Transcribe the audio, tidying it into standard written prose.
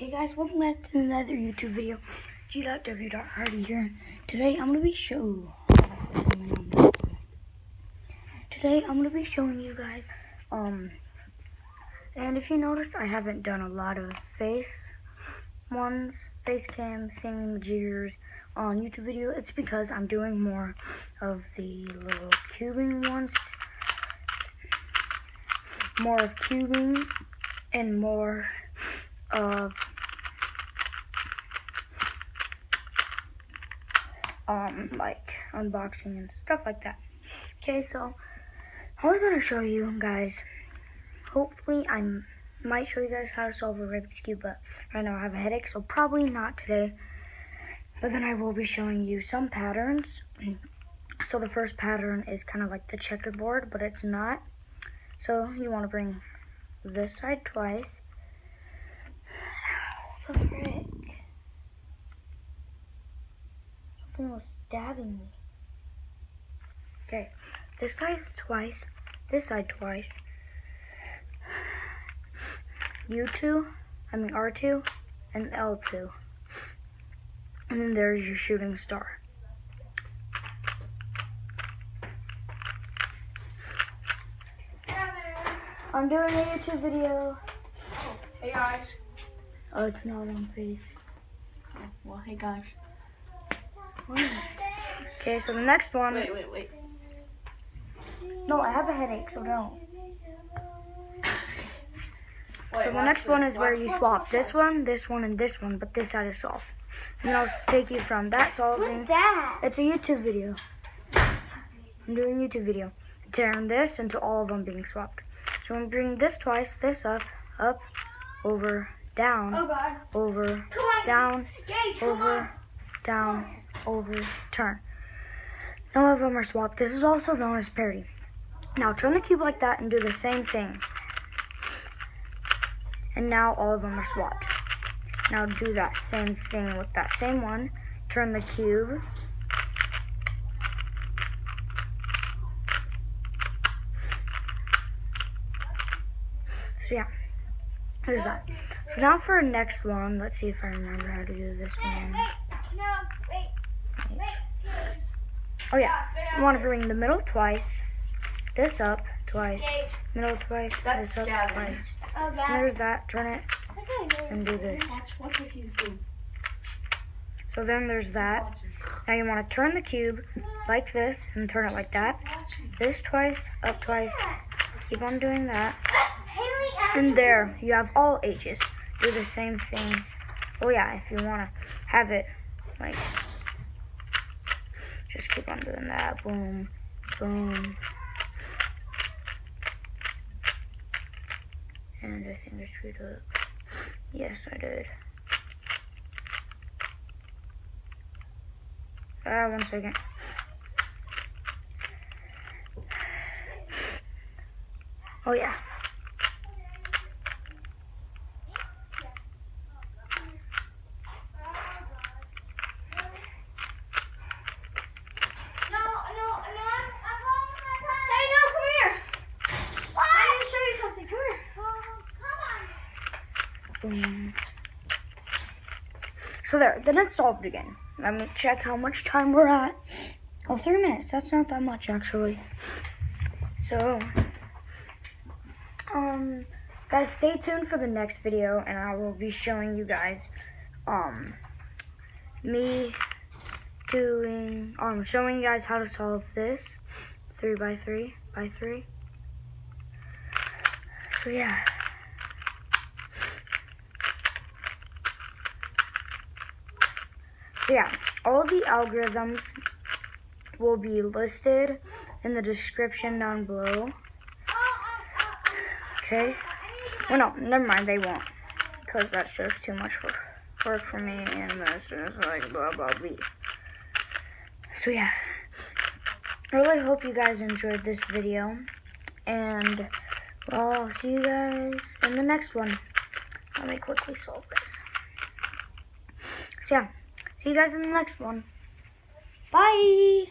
Hey guys, welcome back to another YouTube video. G.W.Hardy here. Today I'm gonna be showing you guys. And if you noticed, I haven't done a lot of face cam thingamajiggers on YouTube video. It's because I'm doing more of the little cubing ones, more of cubing and more of like unboxing and stuff like that. Okay, so I was gonna show you guys, hopefully I might show you guys how to solve a Rubik's Cube, but right now I have a headache, so probably not today. But then I will be showing you some patterns. So the first pattern is kind of like the checkerboard, but it's not. So you want to bring this side twice. Ow, the frick. Something was stabbing me. Okay, this side twice, this side twice. R2 and L2. And then there's your shooting star. I'm doing a YouTube video. Hey guys. Oh, it's not on face. Oh, well, hey guys. Okay, so the next one. Wait. No, I have a headache, so don't. So the next one is where you swap this one, and this one, but this side is soft. And I'll take you from that solving. What's that? It's a YouTube video. I'm doing a YouTube video. Turn this into all of them being swapped. So I'm going to bring this twice, this up, over, down, over, down, over, down, over, turn. None of them are swapped. This is also known as parity. Now turn the cube like that and do the same thing. And now all of them are swapped. Now do that same thing with that same one. Turn the cube. So yeah, there's that. So now for our next one, let's see if I remember how to do this one. Oh yeah, you want to bring the middle twice, this up twice, middle twice, this up twice. And there's that, turn it, and do this. So then there's that. Now you want to turn the cube like this, and turn it like that. This twice, up twice, keep on doing that. And there, you have all H's. Do the same thing. Oh yeah, if you want to have it, like, just keep on doing that. Boom, boom. And I think I screwed up. Yes, I did. 1 second. Oh yeah. So there, then it's solved again. Let me check how much time we're at. Oh, 3 minutes. That's not that much, actually. So, guys, stay tuned for the next video, and I will be showing you guys, showing you guys how to solve this 3x3x3. So yeah. So yeah, all the algorithms will be listed in the description down below. Okay? Well, no, never mind, they won't. Because that's just too much work for me, and that's just like blah, blah, blah. So yeah, I really hope you guys enjoyed this video. And, well, I'll see you guys in the next one. Let me quickly solve this. So yeah. See you guys in the next one. Bye!